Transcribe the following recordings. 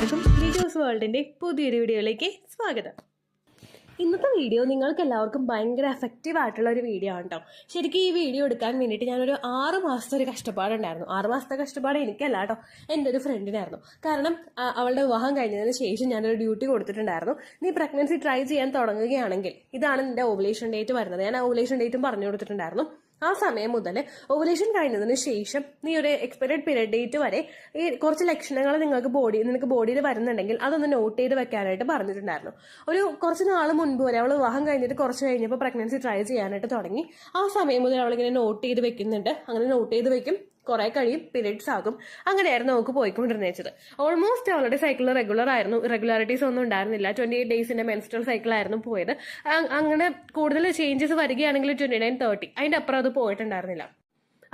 എല്ലാവർക്കും ലിജോസ് വേൾഡിൻ്റെ പുതിയൊരു വീഡിയോയിലേക്ക് സ്വാഗതം. ഇന്നത്തെ വീഡിയോ നിങ്ങൾക്ക് എല്ലാവർക്കും ഭയങ്കര എഫക്റ്റീവ് ആയിട്ടുള്ള ഒരു വീഡിയോ ആണ് കേട്ടോ. ശരിക്കും ഈ വീഡിയോ എടുക്കാൻ വേണ്ടിയിട്ട് ഞാനൊരു 6 മാസത്തെ ഒരു കഷ്ടപ്പാടുണ്ടായിരുന്നു. 6 മാസത്തെ കഷ്ടപ്പാട് എനിക്കല്ല കേട്ടോ, എൻ്റെ ഒരു ഫ്രണ്ടിനായിരുന്നു. കാരണം അവളുടെ വിവാഹം കഴിഞ്ഞതിന് ശേഷം ഞാനൊരു ഡ്യൂട്ടി കൊടുത്തിട്ടുണ്ടായിരുന്നു. നീ പ്രഗ്നൻസി ട്രൈ ചെയ്യാൻ തുടങ്ങുകയാണെങ്കിൽ ഇതാണ് നിന്റെ ഓവുലേഷൻ ഡേറ്റ് വരുന്നത്. ഞാൻ ആ ഓവുലേഷൻ ഡേറ്റും പറഞ്ഞു കൊടുത്തിട്ടുണ്ടായിരുന്നു. ആ സമയം മുതൽ ഓവുലേഷൻ കഴിഞ്ഞതിന് ശേഷം നീ ഒരു എക്സ്പയർഡ് പീരിയഡ് ഡേറ്റ് വരെ ഈ കുറച്ച് ലക്ഷണങ്ങൾ നിനക്ക് ബോഡിയിൽ വരുന്നുണ്ടെങ്കിൽ അതൊന്ന് നോട്ട് ചെയ്ത് വെക്കാനായിട്ട് പറഞ്ഞിട്ടുണ്ടായിരുന്നു. ഒരു കുറച്ച് നാൾ മുൻപ് വരെ അവൾ വിവാഹം കഴിഞ്ഞിട്ട് കുറച്ച് കഴിഞ്ഞപ്പോൾ പ്രഗ്നൻസി ട്രൈ ചെയ്യാനായിട്ട് തുടങ്ങി. ആ സമയം മുതൽ അവളിങ്ങനെ നോട്ട് ചെയ്ത് വെക്കുന്നുണ്ട്. അങ്ങനെ നോട്ട് ചെയ്ത് വെക്കും, കുറെ കഴിയും പീരിയഡ്സ് ആകും. അങ്ങനെയായിരുന്നു നമുക്ക് പോയിക്കൊണ്ടിരുന്നത്. ഓൾമോസ്റ്റ് അവളുടെ സൈക്കിൾ റെഗുലർ ആയിരുന്നു, ഇറഗുലാരിറ്റീസ് ഒന്നും ഉണ്ടായിരുന്നില്ല. 28 ഡേയ്സിന്റെ മെൻസ്ട്രൽ സൈക്കിൾ ആയിരുന്നു പോയത്. അങ്ങനെ കൂടുതൽ ചേഞ്ചസ് വരികയാണെങ്കിൽ 29-30, അതിന്റെ അപ്പുറം അത് പോയിട്ടുണ്ടായിരുന്നില്ല.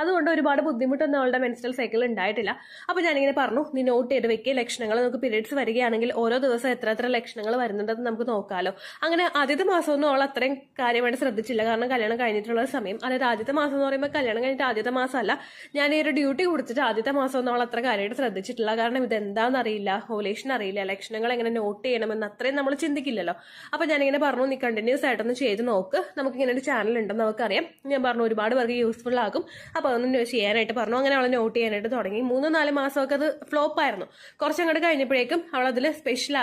അതുകൊണ്ട് ഒരുപാട് ബുദ്ധിമുട്ടൊന്നും അവളുടെ മെൻസ്ട്രൽ സൈക്കിൾ ഉണ്ടായിട്ടില്ല. അപ്പോൾ ഞാനിങ്ങനെ പറഞ്ഞു, നീ നോട്ട് ചെയ്ത് വെക്കുക ലക്ഷണങ്ങൾ. നമുക്ക് പീരിയഡ്സ് വരികയാണെങ്കിൽ ഓരോ ദിവസം എത്ര ലക്ഷണങ്ങൾ വരുന്നുണ്ടെന്ന് നമുക്ക് നോക്കാമല്ലോ. അങ്ങനെ ആദ്യത്തെ മാസമൊന്നും അവൾ അത്രയും കാര്യമായിട്ട് ശ്രദ്ധിച്ചില്ല. കാരണം കല്യാണം കഴിഞ്ഞിട്ടുള്ള സമയം, അതായത് ആദ്യത്തെ മാസം എന്ന് പറയുമ്പോൾ കല്യാണം കഴിഞ്ഞിട്ട് ആദ്യത്തെ മാസമല്ല, ഞാൻ ഈ ഒരു ഡ്യൂട്ടി കൊടുത്തിട്ട് ആദ്യത്തെ മാസമൊന്നും അവൾ അത്ര കാര്യമായിട്ട് ശ്രദ്ധിച്ചിട്ടില്ല. കാരണം ഇതെന്താണെന്ന് അറിയില്ല, ഓവുലേഷൻ അറിയില്ല, ലക്ഷണങ്ങൾ എങ്ങനെ നോട്ട് ചെയ്യണമെന്ന് അത്രയും നമ്മൾ ചിന്തിക്കില്ലല്ലോ. അപ്പോൾ ഞാനിങ്ങനെ പറഞ്ഞു, നീ കണ്ടിന്യൂസ് ആയിട്ടൊന്ന് ചെയ്ത് നോക്ക്, നമുക്കിങ്ങനെ ഒരു ചാനൽ ഉണ്ടെന്ന് നമുക്കറിയാം. ഞാൻ പറഞ്ഞു ഒരുപാട് പേർക്ക് യൂസ്ഫുൾ ആകും. അപ്പോൾ അതൊന്നും ചെയ്യാനായിട്ട് പറഞ്ഞു. അങ്ങനെ അവളെ നോട്ട് ചെയ്യാനായിട്ട് തുടങ്ങി. 3-4 മാസമൊക്കെ അത് ഫ്ലോപ്പ് ആയിരുന്നു. കുറച്ചങ്ങോട്ട് കഴിഞ്ഞപ്പോഴേക്കും അവൾ അതിൽ സ്പെഷ്യൽ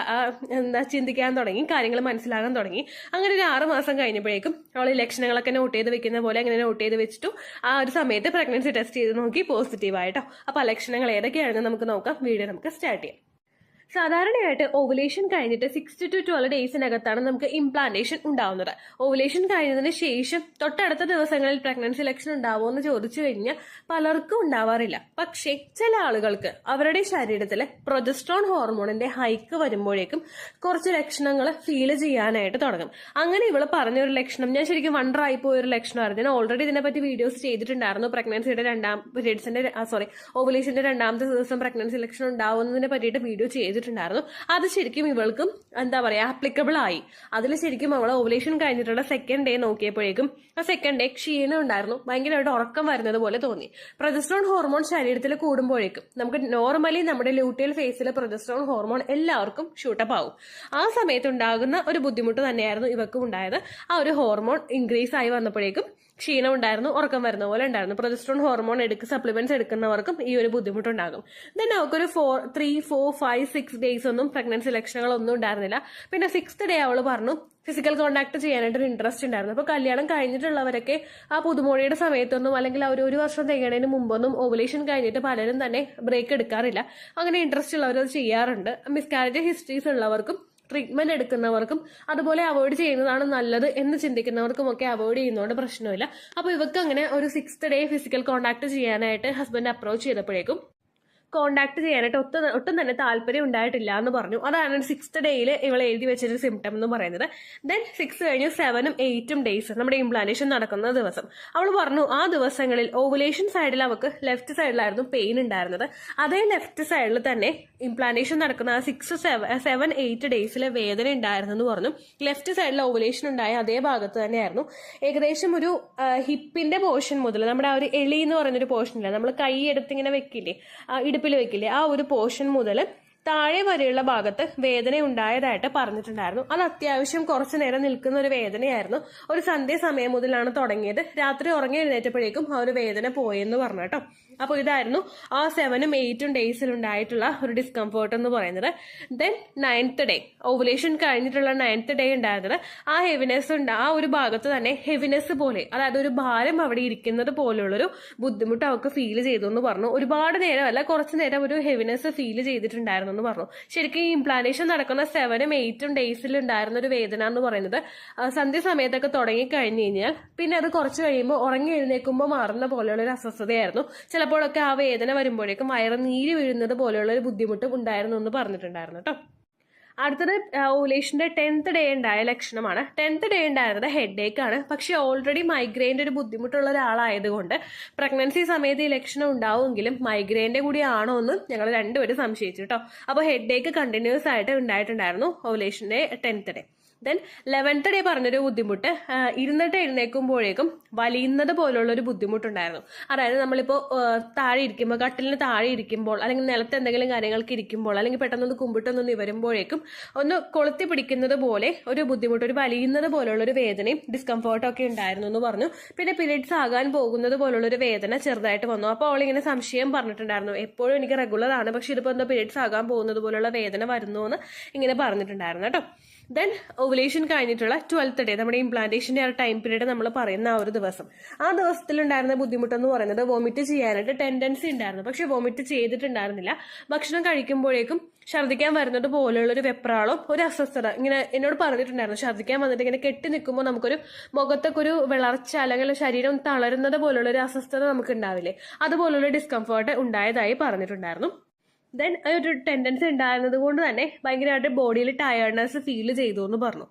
ചിന്തിക്കാൻ തുടങ്ങി, കാര്യങ്ങൾ മനസ്സിലാകാൻ തുടങ്ങി. അങ്ങനെ ഒരു 6 മാസം കഴിഞ്ഞപ്പോഴേക്കും അവൾ ലക്ഷണങ്ങളൊക്കെ നോട്ട് ചെയ്ത് വെക്കുന്ന പോലെ അങ്ങനെ നോട്ട് ചെയ്ത് വെച്ചിട്ടു. ആ ഒരു സമയത്ത് പ്രഗ്നൻസി ടെസ്റ്റ് ചെയ്ത് നോക്കി, പോസിറ്റീവ് ആയിട്ടോ. അപ്പോൾ ആ ലക്ഷണങ്ങൾ ഏതൊക്കെയാണെന്ന് നമുക്ക് നോക്കാം. വീഡിയോ നമുക്ക് സ്റ്റാർട്ട് ചെയ്യാം. സാധാരണയായിട്ട് ഓവുലേഷൻ കഴിഞ്ഞിട്ട് 6 to 12 ഡേയ്സിനകത്താണ് നമുക്ക് ഇംപ്ലാന്റേഷൻ ഉണ്ടാവുന്നത്. ഓവുലേഷൻ കഴിഞ്ഞതിന് ശേഷം തൊട്ടടുത്ത ദിവസങ്ങളിൽ പ്രഗ്നൻസി ലക്ഷണം ഉണ്ടാവുമോ എന്ന് ചോദിച്ചു കഴിഞ്ഞാൽ പലർക്കും ഉണ്ടാവാറില്ല. പക്ഷേ ചില ആളുകൾക്ക് അവരുടെ ശരീരത്തിൽ പ്രൊജസ്ട്രോൺ ഹോർമോണിന്റെ ഹൈക്ക് വരുമ്പോഴേക്കും കുറച്ച് ലക്ഷണങ്ങൾ ഫീൽ ചെയ്യാനായിട്ട് തുടങ്ങും. അങ്ങനെ ഇവള് പറഞ്ഞൊരു ലക്ഷണം, ഞാൻ ശരിക്കും വണ്ടറായി പോയൊരു ലക്ഷണമായിരുന്നു. ഞാൻ ഓൾറെഡി ഇതിനെപ്പറ്റി വീഡിയോസ് ചെയ്തിട്ടുണ്ടായിരുന്നു. പ്രഗ്നൻസിയുടെ ഓവുലേഷന്റെ 2ാമത്തെ ദിവസം പ്രഗ്നൻസി ലക്ഷണം ഉണ്ടാവുന്നതിനെ പറ്റിയിട്ട് വീഡിയോ ചെയ്തിട്ടുണ്ടായിരുന്നു. അത് ശരിക്കും ഇവൾക്കും ആപ്ലിക്കബിൾ ആയി. അതിൽ ശരിക്കും അവൾ ഓവുലേഷൻ കഴിഞ്ഞിട്ടുള്ള 2nd ഡേ നോക്കിയപ്പോഴേക്കും ആ 2nd ഡേ ക്ഷീണം ഉണ്ടായിരുന്നു, ഭയങ്കരമായിട്ട് ഉറക്കം വരുന്നത് പോലെ തോന്നി. പ്രൊജസ്ട്രോൺ ഹോർമോൺ ശരീരത്തിൽ കൂടുമ്പോഴേക്കും നമുക്ക് നോർമലി നമ്മുടെ ലൂട്ടിയൽ ഫേസിലെ പ്രൊജസ്ട്രോൺ ഹോർമോൺ എല്ലാവർക്കും ഷൂട്ടപ്പ് ആവും. ആ സമയത്ത് ഉണ്ടാകുന്ന ഒരു ബുദ്ധിമുട്ട് തന്നെയായിരുന്നു ഇവക്കും ഉണ്ടായത്. ആ ഒരു ഹോർമോൺ ഇൻക്രീസ് ആയി വന്നപ്പോഴേക്കും ക്ഷീണം ഉണ്ടായിരുന്നു, ഉറക്കം വരുന്ന പോലെ ഉണ്ടായിരുന്നു. പ്രൊജസ്ട്രോൺ ഹോർമോൺ സപ്ലിമെന്റ്സ് എടുക്കുന്നവർക്കും ഈ ഒരു ബുദ്ധിമുട്ടുണ്ടാകും. ദെൻ അവൾക്കൊരു 3, 4, 5, 6 ഡേയ്സ് ഒന്നും പ്രഗ്നൻസി ലക്ഷണങ്ങളൊന്നും ഉണ്ടായിരുന്നില്ല. പിന്നെ 6th ഡേ അവൾ പറഞ്ഞു ഫിസിക്കൽ കോണ്ടാക്ട് ചെയ്യാനായിട്ടൊരു ഇൻട്രസ്റ്റ് ഉണ്ടായിരുന്നു. അപ്പോൾ കല്യാണം കഴിഞ്ഞിട്ടുള്ളവരൊക്കെ ആ പുതുമോടിയുടെ സമയത്തൊന്നും അല്ലെങ്കിൽ ഒരു വർഷം തികണതിന് മുമ്പൊന്നും ഓവുലേഷൻ കഴിഞ്ഞിട്ട് പലരും തന്നെ ബ്രേക്ക് എടുക്കാറില്ല. അങ്ങനെ ഇൻട്രസ്റ്റ് ഉള്ളവർ അത് ചെയ്യാറുണ്ട്. മിസ്കാരേജ് ഹിസ്റ്ററീസ് ഉള്ളവർക്കും ട്രീറ്റ്മെന്റ് എടുക്കുന്നവർക്കും അതുപോലെ അവോയ്ഡ് ചെയ്യുന്നതാണ് നല്ലത് എന്ന് ചിന്തിക്കുന്നവർക്കും ഒക്കെ അവോയ്ഡ് ചെയ്യുന്നതുകൊണ്ട് പ്രശ്നമില്ല. അപ്പോൾ ഇവർക്ക് അങ്ങനെ ഒരു 6th ഡേ ഫിസിക്കൽ കോണ്ടാക്ട് ചെയ്യാനായിട്ട് ഹസ്ബൻഡ് അപ്രോച്ച് ചെയ്തപ്പോഴേക്കും കോണ്ടാക്ട് ചെയ്യാനായിട്ട് ഒട്ടും തന്നെ താല്പര്യം ഉണ്ടായിട്ടില്ല എന്ന് പറഞ്ഞു. അതാണ് 6th ഡേയിൽ ഇവൾ എഴുതി വെച്ചൊരു സിംറ്റം എന്ന് പറയുന്നത്. ദെൻ 6 കഴിഞ്ഞ് 7ഉം 8ഉം ഡേയ്സ് നമ്മുടെ ഇംപ്ലാന്റേഷൻ നടക്കുന്ന ദിവസം അവൾ പറഞ്ഞു ആ ദിവസങ്ങളിൽ ഓവുലേഷൻ സൈഡിൽ അവൾക്ക് ലെഫ്റ്റ് സൈഡിലായിരുന്നു പെയിൻ ഉണ്ടായിരുന്നത്. അതേ ലെഫ്റ്റ് സൈഡിൽ തന്നെ ഇംപ്ലാന്റേഷൻ നടക്കുന്ന ആ 6, 7, 8 ഡേയ്സിലെ വേദന ഉണ്ടായിരുന്നു എന്ന് പറഞ്ഞു. ലെഫ്റ്റ് സൈഡിൽ ഓവുലേഷൻ ഉണ്ടായ അതേ ഭാഗത്ത് തന്നെയായിരുന്നു. ഏകദേശം ഒരു ഹിപ്പിന്റെ പോർഷൻ മുതൽ നമ്മുടെ ആ ഒരു എളി എന്ന് പറയുന്നൊരു പോർഷൻ ഇല്ല, നമ്മൾ കൈ എടുത്തിങ്ങനെ വെക്കില്ലേ, വെക്കില്ലേ, ആ ഒരു പോർഷൻ മുതൽ താഴെ വരെയുള്ള ഭാഗത്ത് വേദന ഉണ്ടായതായിട്ട് പറഞ്ഞിട്ടുണ്ടായിരുന്നു. അത് അത്യാവശ്യം കുറച്ചു നേരം നിൽക്കുന്ന ഒരു വേദനയായിരുന്നു. ഒരു സന്ധ്യ സമയം മുതലാണ് തുടങ്ങിയത്. രാത്രി ഉറങ്ങി എഴുന്നേറ്റപ്പോഴേക്കും ആ ഒരു വേദന പോയെന്ന് പറഞ്ഞു കേട്ടോ. അപ്പോൾ ഇതായിരുന്നു ആ 7ഉം 8ഉം ഡേയ്സിൽ ഉണ്ടായിട്ടുള്ള ഒരു ഡിസ്കംഫേർട്ട് എന്ന് പറയുന്നത്. ദെൻ 9th ഡേ ഓവുലേഷൻ കഴിഞ്ഞിട്ടുള്ള 9th ഡേ ഉണ്ടായിരുന്നത് ആ ഹെവിനെസ് ഉണ്ട്. ആ ഒരു ഭാഗത്ത് തന്നെ ഹെവിനെസ് പോലെ, അതായത് ഒരു ഭാരം അവിടെ ഇരിക്കുന്നത് പോലെയുള്ളൊരു ബുദ്ധിമുട്ട് അവർക്ക് ഫീൽ ചെയ്തു എന്ന് പറഞ്ഞു. ഒരുപാട് നേരമല്ല, കുറച്ചു നേരം ഒരു ഹെവിനെസ് ഫീൽ ചെയ്തിട്ടുണ്ടായിരുന്നു എന്ന് പറഞ്ഞു. ശരിക്കും ഈ ഇംപ്ലാന്റേഷൻ നടക്കുന്ന 7ഉം 8ഉം ഡേയ്സിൽ ഉണ്ടായിരുന്ന ഒരു വേദന എന്ന് പറയുന്നത് സന്ധ്യ സമയത്തൊക്കെ തുടങ്ങി കഴിഞ്ഞു കഴിഞ്ഞാൽ പിന്നെ അത് കുറച്ച് കഴിയുമ്പോൾ ഉറങ്ങി എഴുന്നേൽക്കുമ്പോൾ മാറുന്ന പോലെയുള്ള ഒരു അസ്വസ്ഥതയായിരുന്നു. ചിലപ്പോഴൊക്കെ ആ വേദന വരുമ്പോഴേക്കും വയറ് നീര് വീഴുന്നത് പോലെയുള്ള ഒരു ബുദ്ധിമുട്ടും ഉണ്ടായിരുന്നു എന്ന് പറഞ്ഞിട്ടുണ്ടായിരുന്നു കേട്ടോ. അടുത്തത് ഓവുലേഷന്റെ 10th ഡേ ഉണ്ടായ ലക്ഷണമാണ്. 10th ഡേ ഉണ്ടായിരുന്നത് ഹെഡ് ഏക്ക് ആണ്. പക്ഷെ ഓൾറെഡി മൈഗ്രെയിൻ്റെ ഒരു ബുദ്ധിമുട്ടുള്ള ഒരാളായതുകൊണ്ട് പ്രഗ്നൻസി സമയത്ത് ഈ ലക്ഷണം ഉണ്ടാവുമെങ്കിലും മൈഗ്രെയിൻ്റെ കൂടി ആണോ എന്ന് ഞങ്ങൾ രണ്ടുപേരും സംശയിച്ചു കേട്ടോ. അപ്പോൾ ഹെഡ് ഏക്ക് കണ്ടിന്യൂസ് ആയിട്ട് ഉണ്ടായിട്ടുണ്ടായിരുന്നു ഓവുലേഷന്റെ 10th day. Then 11th day പറഞ്ഞൊരു ബുദ്ധിമുട്ട് ഇരുന്നിട്ട് എഴുന്നേൽക്കുമ്പോഴേക്കും വലിയുന്നത് പോലുള്ള ഒരു ബുദ്ധിമുട്ടുണ്ടായിരുന്നു. അതായത് നമ്മളിപ്പോൾ താഴെ ഇരിക്കുമ്പോൾ, കട്ടിലിന് താഴെ ഇരിക്കുമ്പോൾ, അല്ലെങ്കിൽ നിലത്ത് എന്തെങ്കിലും കാര്യങ്ങൾക്ക് ഇരിക്കുമ്പോൾ, അല്ലെങ്കിൽ പെട്ടെന്നൊന്ന് കുമ്പിട്ടൊന്ന് നിവരുമ്പോഴേക്കും ഒന്ന് കൊളുത്തി പിടിക്കുന്നത് പോലെ ഒരു ബുദ്ധിമുട്ട്, ഒരു വലിയുന്നത് പോലുള്ള ഒരു വേദനയും ഡിസ്കംഫേർട്ടും ഒക്കെ ഉണ്ടായിരുന്നു എന്ന് പറഞ്ഞു. പിന്നെ പീരീഡ്സ് ആകാൻ പോകുന്നത് പോലുള്ള ഒരു വേദന ചെറുതായിട്ട് വന്നു. അപ്പോൾ അവളിങ്ങനെ സംശയം പറഞ്ഞിട്ടുണ്ടായിരുന്നു, എപ്പോഴും എനിക്ക് റെഗുലർ ആണ്, പക്ഷെ ഇതിപ്പോൾ എന്താ പീരീഡ്സ് ആകാൻ പോകുന്നത് പോലുള്ള വേദന വരുന്നു എന്ന് ഇങ്ങനെ പറഞ്ഞിട്ടുണ്ടായിരുന്നു കേട്ടോ. ദെൻ ഓവുലേഷൻ കഴിഞ്ഞിട്ടുള്ള 12th ഡേ, നമ്മുടെ ഇംപ്ലാന്റേഷന്റെ ആ ടൈം പീരീഡ് നമ്മൾ പറയുന്ന ആ ഒരു ദിവസം, ആ ദിവസത്തിലുണ്ടായിരുന്ന ബുദ്ധിമുട്ടെന്ന് പറയുന്നത് വോമിറ്റ് ചെയ്യാനായിട്ട് ടെൻഡൻസി ഉണ്ടായിരുന്നു. പക്ഷെ വോമിറ്റ് ചെയ്തിട്ടുണ്ടായിരുന്നില്ല. ഭക്ഷണം കഴിക്കുമ്പോഴേക്കും ഛർദ്ദിക്കാൻ വരുന്നത് പോലെയുള്ള ഒരു വെപ്രാളം, ഒരു അസ്വസ്ഥത ഇങ്ങനെ എന്നോട് പറഞ്ഞിട്ടുണ്ടായിരുന്നു. ഛർദ്ദിക്കാൻ വന്നിട്ട് ഇങ്ങനെ കെട്ടി നിൽക്കുമ്പോൾ നമുക്കൊരു മുഖത്തൊക്കെ ഒരു വിളർച്ച, അല്ലെങ്കിൽ ശരീരം തളരുന്നത് പോലുള്ള ഒരു അസ്വസ്ഥത നമുക്ക് ഉണ്ടാവില്ലേ, അതുപോലുള്ള ഡിസ്കംഫേർട്ട് ഉണ്ടായതായി പറഞ്ഞിട്ടുണ്ടായിരുന്നു. ദെൻ ഒരു ടെൻഡൻസി ഉണ്ടായിരുന്നത് കൊണ്ട് തന്നെ ഭയങ്കരമായിട്ട് ബോഡിയിൽ ടയർഡ്നെസ് ഫീൽ ചെയ്തു എന്ന് പറഞ്ഞു.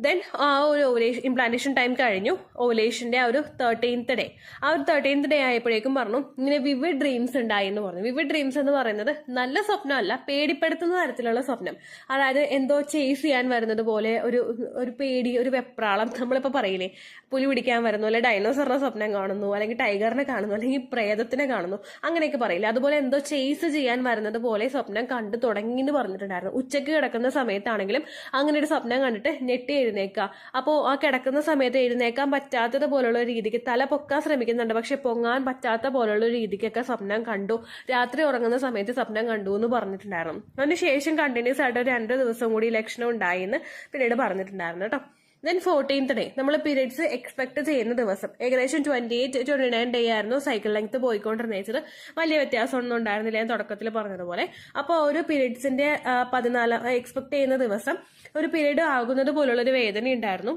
ദെൻ ആ ഒരു ഓവുലേഷൻ ഇംപ്ലാന്റേഷൻ ടൈം കഴിഞ്ഞു. ഓവുലേഷന്റെ ആ ഒരു 13th ഡേ, ആ ഒരു 13th ഡേ ആയപ്പോഴേക്കും പറഞ്ഞു ഇങ്ങനെ വിവിഡ് ഡ്രീംസ് ഉണ്ടായി എന്ന് പറഞ്ഞു. വിവിഡ് ഡ്രീംസ് എന്ന് പറയുന്നത് നല്ല സ്വപ്നമല്ല, പേടിപ്പെടുത്തുന്ന തരത്തിലുള്ള സ്വപ്നം. അതായത് എന്തോ ചേസ് ചെയ്യാൻ വരുന്നത് പോലെ ഒരു പേടി, ഒരു വെപ്രാളം. നമ്മളിപ്പോൾ പറയില്ലേ, പുലി പിടിക്കാൻ വരുന്നു, അല്ലെങ്കിൽ ഡൈനോസറിന്റെ സ്വപ്നം കാണുന്നു, അല്ലെങ്കിൽ ടൈഗറിനെ കാണുന്നു, അല്ലെങ്കിൽ പ്രേതത്തിനെ കാണുന്നു, അങ്ങനെയൊക്കെ പറയില്ലേ, അതുപോലെ എന്തോ ചേസ് ചെയ്യാൻ വരുന്നത് പോലെ സ്വപ്നം കണ്ടു തുടങ്ങി എന്ന് പറഞ്ഞിട്ടുണ്ടായിരുന്നു. ഉച്ചയ്ക്ക് കിടക്കുന്ന സമയത്താണെങ്കിലും അങ്ങനെ ഒരു സ്വപ്നം കണ്ടിട്ട് ഞെട്ടി എഴുന്നേക്കുക. അപ്പോൾ ആ കിടക്കുന്ന സമയത്ത് എഴുന്നേക്കാൻ പറ്റാത്തത് പോലുള്ള രീതിക്ക് തല പൊക്കാൻ ശ്രമിക്കുന്നുണ്ട്, പക്ഷെ പൊങ്ങാൻ പറ്റാത്ത പോലുള്ള രീതിക്കൊക്കെ സ്വപ്നം കണ്ടു. രാത്രി ഉറങ്ങുന്ന സമയത്ത് സ്വപ്നം കണ്ടു എന്ന് പറഞ്ഞിട്ടുണ്ടായിരുന്നു. അതിനുശേഷം കണ്ടിന്യൂസ് ആയിട്ട് 2 ദിവസം കൂടി ലക്ഷണം ഉണ്ടായി എന്ന് പിന്നീട് പറഞ്ഞിട്ടുണ്ടായിരുന്നു കേട്ടോ. ദെൻ 14th ഡേ, നമ്മൾ പീരീഡ്സ് എക്സ്പെക്ട് ചെയ്യുന്ന ദിവസം, ഏകദേശം 28-29 ഡേ ആയിരുന്നു സൈക്കിൾ ലെങ്ത് പോയിക്കൊണ്ടിരുന്നത്. വലിയ വ്യത്യാസമൊന്നും ഉണ്ടായിരുന്നില്ല, ഞാൻ തുടക്കത്തിൽ പറഞ്ഞതുപോലെ. അപ്പോൾ ഒരു പീരീഡ്സിന്റെ 14 എക്സ്പെക്ട് ചെയ്യുന്ന ദിവസം ഒരു പീരീഡ് ആകുന്നത് പോലുള്ള ഒരു വേദന ഉണ്ടായിരുന്നു.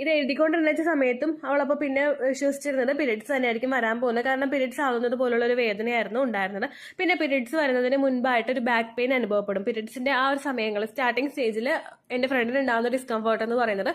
ഇത് എഴുതിക്കൊണ്ടിരുന്ന സമയത്തും അവളപ്പോൾ പിന്നെ വിശ്വസിച്ചിരുന്നത് പീരീഡ്സ് തന്നെയായിരിക്കും വരാൻ പോകുന്നത്. കാരണം പീരീഡ്സ് ആകുന്നത് പോലുള്ള ഒരു വേദനയായിരുന്നു ഉണ്ടായിരുന്നത്. പിന്നെ പീരീഡ്സ് വരുന്നതിന് മുൻപായിട്ട് ഒരു ബാക്ക് പെയിൻ അനുഭവപ്പെടും. പീരീഡ്സിന്റെ ആ ഒരു സമയങ്ങൾ സ്റ്റാർട്ടിങ് സ്റ്റേജിൽ എൻ്റെ ഫ്രണ്ടിന് ഉണ്ടാകുന്ന ഡിസ്കംഫർട്ട് എന്ന് പറയുന്നത്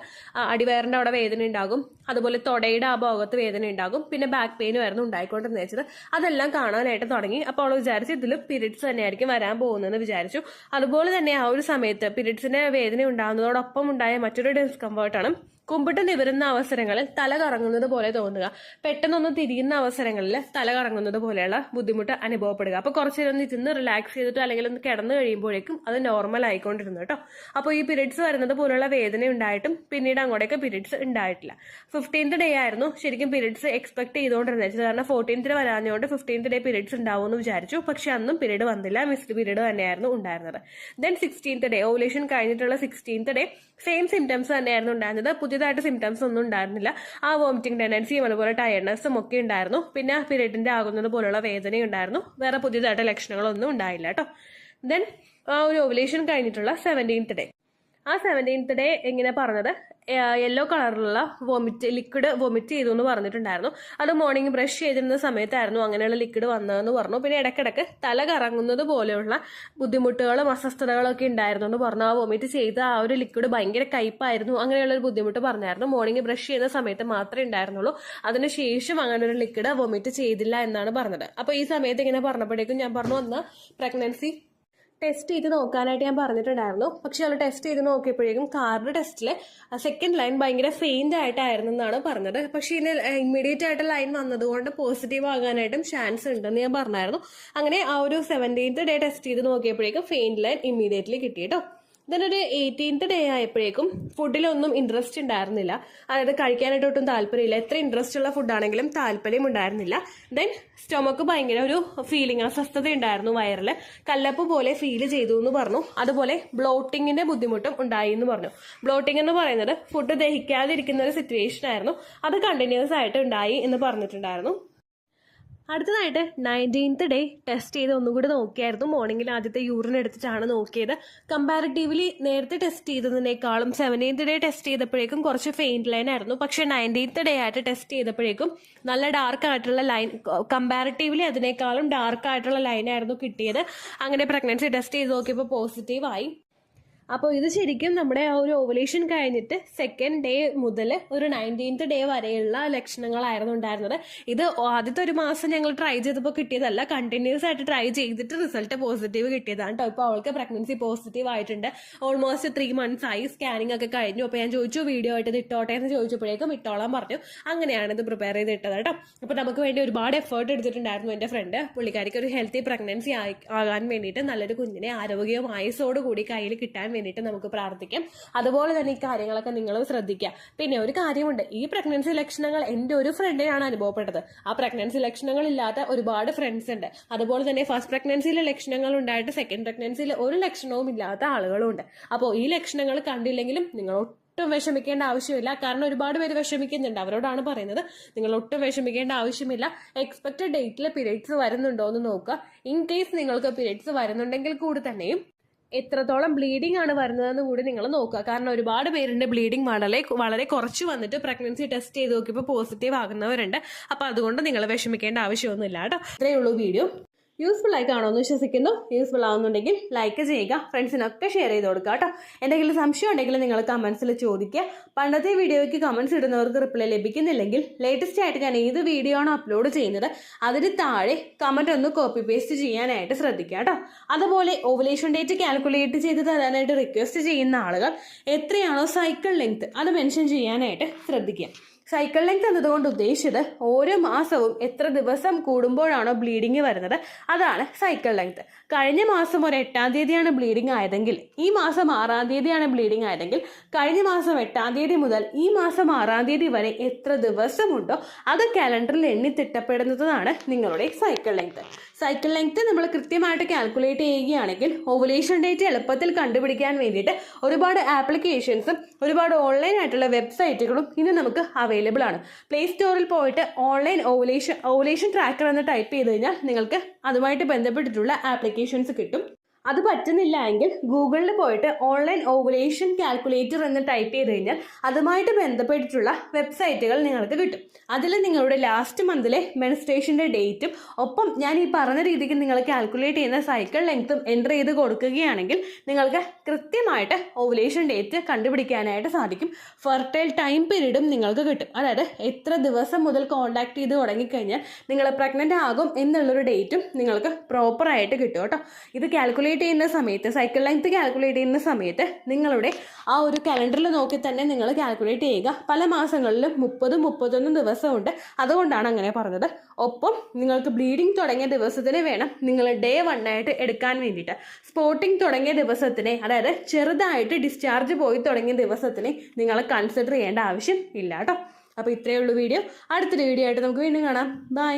അടിവയറിന്റെ അവിടെ വേദന ഉണ്ടാകും, അതുപോലെ തൊടയുടെ ആ ഭാഗത്ത് വേദന ഉണ്ടാകും, പിന്നെ ബാക്ക് പെയിൻ ആയിരുന്നു ഉണ്ടായിക്കൊണ്ടിരുന്നത്. അതെല്ലാം കാണാനായിട്ട് തുടങ്ങി. അപ്പോൾ അവൾ വിചാരിച്ചു ഇതിൽ പീരീഡ്സ് തന്നെയായിരിക്കും വരാൻ പോകുന്നതെന്ന് വിചാരിച്ചു. അതുപോലെ തന്നെ ആ ഒരു സമയത്ത് പീരീഡ്സിന്റെ വേദന ഉണ്ടാകുന്നതോടൊപ്പം ഉണ്ടായ മറ്റൊരു ഡിസ്കംഫർട്ടാണ് കുമ്പിട്ട് നിവരുന്ന അവസരങ്ങളിൽ തല കറങ്ങുന്നത് പോലെ തോന്നുക, പെട്ടെന്നൊന്നും തിരിയുന്ന അവസരങ്ങളിൽ തല കറങ്ങുന്നത് പോലെയുള്ള ബുദ്ധിമുട്ട് അനുഭവപ്പെടുക. അപ്പോൾ കുറച്ച് നേരം ഇരുന്ന് റിലാക്സ് ചെയ്തിട്ട് അല്ലെങ്കിൽ ഒന്ന് കിടന്നു കഴിയുമ്പോഴേക്കും അത് നോർമൽ ആയിക്കൊണ്ടിരുന്നു കേട്ടോ. അപ്പോൾ ഈ പീരീഡ്സ് വരുന്നത് പോലുള്ള വേദന ഉണ്ടായിട്ടും പിന്നീട് അങ്ങോട്ടേക്ക് പീരീഡ്സ് ഉണ്ടായിട്ടില്ല. 15th ഡേ ആയിരുന്നു ശരിക്കും പീരീഡ്സ് എക്സ്പെക്ട് ചെയ്തുകൊണ്ടിരുന്നത്. കാരണം 14th വരാഞ്ഞുകൊണ്ട് 15th ഡേ പീരീഡ്സ് ഉണ്ടാവുമെന്ന് വിചാരിച്ചു. പക്ഷെ അന്നും പീരീഡ് വന്നില്ല, മിസ്ഡ് പീരീഡ് തന്നെയായിരുന്നു ഉണ്ടായിരുന്നത്. ദെൻ 16th ഡേ, ഓവുലേഷൻ കഴിഞ്ഞിട്ടുള്ള 16th ഡേ സെയിം സിംറ്റംസ് തന്നെയായിരുന്നു ഉണ്ടായിരുന്നത്. പുതിയതായിട്ട് സിംറ്റംസ് ഒന്നും ഉണ്ടായിരുന്നില്ല. ആ വോമിറ്റിംഗ് ടെൻഡൻസിയും അതുപോലെ ടയർഡ്നെസ്സും ഒക്കെ ഉണ്ടായിരുന്നു. പിന്നെ പീരീഡിന്റെ ആകുന്നത് പോലുള്ള വേദനയും ഉണ്ടായിരുന്നു. വേറെ പുതിയതായിട്ട് ലക്ഷണങ്ങളൊന്നും ഉണ്ടായില്ല കേട്ടോ. ദെൻ ആ ഒരു ഓവുലേഷൻ കഴിഞ്ഞിട്ടുള്ള 17th ഡേ, ആ 17th ഡേ എങ്ങനെ പറഞ്ഞത് യെല്ലോ കളറിലുള്ള ലിക്വിഡ് വോമിറ്റ് ചെയ്തു എന്ന് പറഞ്ഞിട്ടുണ്ടായിരുന്നു. അത് മോർണിംഗ് ബ്രഷ് ചെയ്തിരുന്ന സമയത്തായിരുന്നു അങ്ങനെയുള്ള ലിക്വിഡ് വന്നതെന്ന് പറഞ്ഞു. പിന്നെ ഇടയ്ക്കിടയ്ക്ക് തല കറങ്ങുന്നത് പോലെയുള്ള ബുദ്ധിമുട്ടുകളും അസ്വസ്ഥതകളും ഒക്കെ ഉണ്ടായിരുന്നു എന്ന് പറഞ്ഞു. ആ വോമിറ്റ് ചെയ്ത ആ ഒരു ലിക്വിഡ് ഭയങ്കര കയ്പായിരുന്നു, അങ്ങനെയുള്ള ഒരു ബുദ്ധിമുട്ട് പറഞ്ഞായിരുന്നു. മോർണിംഗ് ബ്രഷ് ചെയ്യുന്ന സമയത്ത് മാത്രമേ ഉണ്ടായിരുന്നുള്ളൂ, അതിനുശേഷം അങ്ങനെ ഒരു ലിക്വിഡ് വോമിറ്റ് ചെയ്തില്ല എന്നാണ് പറഞ്ഞത്. അപ്പോൾ ഈ സമയത്ത് ഇങ്ങനെ പറഞ്ഞപ്പോഴേക്കും ഞാൻ പറഞ്ഞു ഒന്ന് പ്രഗ്നൻസി ടെസ്റ്റ് ചെയ്ത് നോക്കാനായിട്ട് ഞാൻ പറഞ്ഞിട്ടുണ്ടായിരുന്നു. പക്ഷെ അവൾ ടെസ്റ്റ് ചെയ്ത് നോക്കിയപ്പോഴേക്കും കാർഡ് ടെസ്റ്റിലെ സെക്കൻഡ് ലൈൻ ഭയങ്കര ഫെയിൻ്റ് ആയിട്ടായിരുന്നു എന്നാണ് പറഞ്ഞത്. പക്ഷെ ഇതിന് ഇമ്മീഡിയറ്റ് ആയിട്ട് ലൈൻ വന്നതുകൊണ്ട് പോസിറ്റീവ് ആകാനായിട്ടും ചാൻസ് ഉണ്ടെന്ന് ഞാൻ പറഞ്ഞായിരുന്നു. അങ്ങനെ ആ ഒരു 17th ഡേ ടെസ്റ്റ് ചെയ്ത് നോക്കിയപ്പോഴേക്കും ഫെയിൻ്റ് ലൈൻ ഇമ്മീഡിയറ്റ്ലി കിട്ടി കേട്ടോ. ഒരു 18th ഡേ ആയപ്പോഴേക്കും ഫുഡിലൊന്നും ഇൻട്രസ്റ്റ് ഉണ്ടായിരുന്നില്ല. അതായത് കഴിക്കാനായിട്ട് ഒട്ടും താല്പര്യമില്ല. എത്ര ഇൻട്രസ്റ്റ് ഉള്ള ഫുഡാണെങ്കിലും താല്പര്യം ഉണ്ടായിരുന്നില്ല. ദെൻ സ്റ്റൊമക്ക് ഭയങ്കര ഒരു ഫീലിംഗ്, അസ്വസ്ഥത ഉണ്ടായിരുന്നു. വയറിൽ കല്ലപ്പ് പോലെ ഫീൽ ചെയ്തു എന്ന് പറഞ്ഞു. അതുപോലെ ബ്ലോട്ടിങ്ങിന്റെ ബുദ്ധിമുട്ടും ഉണ്ടായി എന്ന് പറഞ്ഞു. ബ്ലോട്ടിംഗ് എന്ന് പറയുന്നത് ഫുഡ് ദഹിക്കാതിരിക്കുന്ന ഒരു സിറ്റുവേഷൻ ആയിരുന്നു. അത് കണ്ടിന്യൂസ് ആയിട്ട് ഉണ്ടായി എന്ന് പറഞ്ഞിട്ടുണ്ടായിരുന്നു. അടുത്തതായിട്ട് 19th ഡേ ടെസ്റ്റ് ചെയ്ത് ഒന്നുകൂടി നോക്കിയായിരുന്നു. മോർണിംഗിൽ ആദ്യത്തെ യൂറിൻ എടുത്തിട്ടാണ് നോക്കിയത്. കമ്പാരിറ്റീവ്ലി നേരത്തെ ടെസ്റ്റ് ചെയ്തതിനേക്കാളും 17th ഡേ ടെസ്റ്റ് ചെയ്തപ്പോഴേക്കും കുറച്ച് ഫെയിൻറ്റ് ലൈൻ ആയിരുന്നു. പക്ഷെ 19th ഡേ ആയിട്ട് ടെസ്റ്റ് ചെയ്തപ്പോഴേക്കും നല്ല ഡാർക്ക് ആയിട്ടുള്ള ലൈൻ, കമ്പാരിറ്റീവ്ലി അതിനേക്കാളും ഡാർക്ക് ആയിട്ടുള്ള ലൈൻ ആയിരുന്നു കിട്ടിയത്. അങ്ങനെ പ്രഗ്നൻസി ടെസ്റ്റ് ചെയ്ത് നോക്കിയപ്പോൾ പോസിറ്റീവ് ആയി. അപ്പോൾ ഇത് ശരിക്കും നമ്മുടെ ആ ഒരു ഓവുലേഷൻ കഴിഞ്ഞിട്ട് സെക്കൻഡ് ഡേ മുതൽ ഒരു 19th ഡേ വരെയുള്ള ലക്ഷണങ്ങളായിരുന്നു ഉണ്ടായിരുന്നത്. ഇത് ആദ്യത്തെ ഒരു മാസം ഞങ്ങൾ ട്രൈ ചെയ്തപ്പോൾ കിട്ടിയതല്ല, കണ്ടിന്യൂസ് ആയിട്ട് ട്രൈ ചെയ്തിട്ട് റിസൾട്ട് പോസിറ്റീവ് കിട്ടിയതാണ് കേട്ടോ. ഇപ്പോൾ അവൾക്ക് പ്രഗ്നൻസി പോസിറ്റീവ് ആയിട്ടുണ്ട്. ഓൾമോസ്റ്റ് 3 months ആയി. സ്കാനിങ് ഒക്കെ കഴിഞ്ഞു. അപ്പോൾ ഞാൻ ചോദിച്ചു വീഡിയോ ആയിട്ട് ഇത് ഇട്ടോട്ടെ എന്ന് ചോദിച്ചപ്പോഴേക്കും ഇട്ടോളാൻ പറഞ്ഞു. അങ്ങനെയാണ് ഇത് പ്രിപ്പയർ ചെയ്ത് ഇട്ടത് കേട്ടോ. അപ്പോൾ നമുക്ക് വേണ്ടി ഒരുപാട് എഫേർട്ട് എടുത്തിട്ടുണ്ടായിരുന്നു എൻ്റെ ഫ്രണ്ട്. പുള്ളിക്കാരിക്ക് ഒരു ഹെൽത്തി പ്രഗ്നൻസി ആകാൻ വേണ്ടിയിട്ട് നല്ലൊരു കുഞ്ഞിനെ ആരോഗ്യവും ആയുസോട് കൂടി കയ്യിൽ കിട്ടാൻ വേണ്ടിയിട്ട് നമുക്ക് പ്രാർത്ഥിക്കാം. അതുപോലെ തന്നെ ഈ കാര്യങ്ങളൊക്കെ നിങ്ങൾ ശ്രദ്ധിക്കുക. പിന്നെ ഒരു കാര്യമുണ്ട്, ഈ പ്രഗ്നൻസി ലക്ഷണങ്ങൾ എൻ്റെ ഒരു ഫ്രണ്ടിനാണ് അനുഭവപ്പെട്ടത്. ആ പ്രഗ്നൻസി ലക്ഷണങ്ങൾ ഇല്ലാത്ത ഒരുപാട് ഫ്രണ്ട്സ് ഉണ്ട്. അതുപോലെ തന്നെ ഫസ്റ്റ് പ്രഗ്നൻസിയിലെ ലക്ഷണങ്ങൾ ഉണ്ടായിട്ട് സെക്കൻഡ് പ്രഗ്നൻസിയിൽ ഒരു ലക്ഷണവും ഇല്ലാത്ത ആളുകളും ഉണ്ട്. അപ്പോൾ ഈ ലക്ഷണങ്ങൾ കണ്ടില്ലെങ്കിലും നിങ്ങൾ ഒട്ടും വിഷമിക്കേണ്ട ആവശ്യമില്ല. കാരണം ഒരുപാട് പേര് വിഷമിക്കുന്നുണ്ട്. അവരോടാണ് പറയുന്നത്, നിങ്ങൾ ഒട്ടും വിഷമിക്കേണ്ട ആവശ്യമില്ല. എക്സ്പെക്റ്റഡ് ഡേറ്റിൽ പീരിയഡ്സ് വരുന്നുണ്ടോ എന്ന് നോക്കുക. ഇൻ കേസ് നിങ്ങൾക്ക് പീരിയഡ്സ് വരുന്നുണ്ടെങ്കിൽ കൂടി തന്നെയും എത്രത്തോളം ബ്ലീഡിംഗ് ആണ് വരുന്നതെന്ന് കൂടി നിങ്ങൾ നോക്കുക. കാരണം ഒരുപാട് പേരുണ്ട് ബ്ലീഡിംഗ് വളരെ കുറച്ച് വന്നിട്ട് പ്രഗ്നൻസി ടെസ്റ്റ് ചെയ്ത് നോക്കിയപ്പോൾ പോസിറ്റീവ് ആകുന്നവരുണ്ട്. അപ്പോൾ അതുകൊണ്ട് നിങ്ങൾ വിഷമിക്കേണ്ട ആവശ്യമൊന്നുമില്ല കേട്ടോ. ഇത്രയേ ഉള്ളൂ വീഡിയോ. യൂസ്ഫുൾ ആയി കാണുമെന്ന് വിശ്വസിക്കുന്നു. യൂസ്ഫുൾ ആവുന്നുണ്ടെങ്കിൽ ലൈക്ക് ചെയ്യുക, ഫ്രണ്ട്സിനൊക്കെ ഷെയർ ചെയ്ത് കൊടുക്കുക കേട്ടോ. എന്തെങ്കിലും സംശയം ഉണ്ടെങ്കിൽ നിങ്ങൾ കമൻസിൽ ചോദിക്കുക. പണ്ടത്തെ വീഡിയോയ്ക്ക് കമൻസ് ഇടുന്നവർക്ക് റിപ്ലൈ ലഭിക്കുന്നില്ലെങ്കിൽ ലേറ്റസ്റ്റ് ആയിട്ട് ഞാൻ ഏത് വീഡിയോ ആണ് അപ്ലോഡ് ചെയ്യുന്നത് അതിന് താഴെ കമൻറ്റ് ഒന്ന് കോപ്പി പേസ്റ്റ് ചെയ്യാനായിട്ട് ശ്രദ്ധിക്കുക കേട്ടോ. അതുപോലെ ഓവുലേഷൻ ഡേറ്റ് കാൽക്കുലേറ്റ് ചെയ്ത് തരാനായിട്ട് റിക്വസ്റ്റ് ചെയ്യുന്ന ആളുകൾ എത്രയാണോ സൈക്കിൾ ലെങ്ത് അത് മെൻഷൻ ചെയ്യാനായിട്ട് ശ്രദ്ധിക്കുക. സൈക്കിൾ ലെങ്ത് എന്നതുകൊണ്ട് ഉദ്ദേശിച്ചത് ഓരോ മാസവും എത്ര ദിവസം കൂടുമ്പോഴാണോ ബ്ലീഡിങ് വരുന്നത് അതാണ് സൈക്കിൾ ലെങ്ത്. കഴിഞ്ഞ മാസം ഒരു 8-ാം തീയതിയാണ് ബ്ലീഡിങ് ആയതെങ്കിൽ ഈ മാസം 6-ാം തീയതിയാണ് ബ്ലീഡിങ് ആയതെങ്കിൽ കഴിഞ്ഞ മാസം 8-ാം തീയതി മുതൽ ഈ മാസം 6-ാം തീയതി വരെ എത്ര ദിവസമുണ്ടോ അത് കാലണ്ടറിൽ എണ്ണി തിട്ടപ്പെടുന്നതാണ് നിങ്ങളുടെ സൈക്കിൾ ലെങ്ത്. സൈക്കിൾ ലെങ്ത് നമ്മൾ കൃത്യമായിട്ട് കാൽക്കുലേറ്റ് ചെയ്യുകയാണെങ്കിൽ ഓവുലേഷൻ ഡേറ്റ് എളുപ്പത്തിൽ കണ്ടുപിടിക്കാൻ വേണ്ടിയിട്ട് ഒരുപാട് ആപ്ലിക്കേഷൻസും ഒരുപാട് ഓൺലൈൻ ആയിട്ടുള്ള വെബ്സൈറ്റുകളും ഇന്ന് നമുക്ക് അവൈലബിൾ ആണ്. പ്ലേ സ്റ്റോറിൽ പോയിട്ട് ഓൺലൈൻ ഓവുലേഷൻ ട്രാക്കർ എന്ന് ടൈപ്പ് ചെയ്ത് കഴിഞ്ഞാൽ നിങ്ങൾക്ക് അതുമായിട്ട് ബന്ധപ്പെട്ടിട്ടുള്ള ആപ്ലിക്കേഷൻസ് കിട്ടും. അത് പറ്റുന്നില്ല എങ്കിൽ ഗൂഗിളിൽ പോയിട്ട് ഓൺലൈൻ ഓവുലേഷൻ കാൽക്കുലേറ്റർ എന്ന് ടൈപ്പ് ചെയ്ത് കഴിഞ്ഞാൽ അതുമായിട്ട് ബന്ധപ്പെട്ടിട്ടുള്ള വെബ്സൈറ്റുകൾ നിങ്ങൾക്ക് കിട്ടും. അതിൽ നിങ്ങളുടെ ലാസ്റ്റ് മന്തിലെ മെൻസ്ട്രേഷൻ്റെ ഡേറ്റും ഒപ്പം ഞാൻ ഈ പറഞ്ഞ രീതിക്ക് നിങ്ങൾ കാൽക്കുലേറ്റ് ചെയ്യുന്ന സൈക്കിൾ ലെങ്ത്തും എൻ്റർ ചെയ്ത് കൊടുക്കുകയാണെങ്കിൽ നിങ്ങൾക്ക് കൃത്യമായിട്ട് ഓവുലേഷൻ ഡേറ്റ് കണ്ടുപിടിക്കാനായിട്ട് സാധിക്കും. ഫെർട്ടൈൽ ടൈം പീരീഡും നിങ്ങൾക്ക് കിട്ടും. അതായത് എത്ര ദിവസം മുതൽ കോൺടാക്ട് ചെയ്ത് തുടങ്ങിക്കഴിഞ്ഞാൽ നിങ്ങൾ പ്രഗ്നൻ്റ് ആകും എന്നുള്ളൊരു ഡേറ്റും നിങ്ങൾക്ക് പ്രോപ്പറായിട്ട് കിട്ടും കേട്ടോ. ഇത് കാൽക്കുലേറ്റ് ചെയ്യുന്ന സമയത്ത് സൈക്കിൾ ലെങ്ത് കാൽക്കുലേറ്റ് ചെയ്യുന്ന സമയത്ത് നിങ്ങളുടെ ആ ഒരു കലണ്ടറിൽ നോക്കി തന്നെ നിങ്ങൾ കാൽക്കുലേറ്റ് ചെയ്യുക. പല മാസങ്ങളിലും 30-31 ദിവസമുണ്ട്. അതുകൊണ്ടാണ് അങ്ങനെ പറഞ്ഞത്. ഒപ്പം നിങ്ങൾക്ക് ബ്ലീഡിങ് തുടങ്ങിയ ദിവസത്തിന് വേണം നിങ്ങൾ ഡേ 1 ആയിട്ട് എടുക്കാൻ വേണ്ടിയിട്ട്. സ്പോട്ടിങ് തുടങ്ങിയ ദിവസത്തിനെ, അതായത് ചെറുതായിട്ട് ഡിസ്ചാർജ് പോയി തുടങ്ങിയ ദിവസത്തിനെ നിങ്ങൾ കൺസിഡർ ചെയ്യേണ്ട ആവശ്യം ഇല്ല കേട്ടോ. അപ്പോൾ ഇത്രയേ ഉള്ളൂ വീഡിയോ. അടുത്തൊരു വീഡിയോ ആയിട്ട് നമുക്ക് വീണ്ടും കാണാം. ബൈ.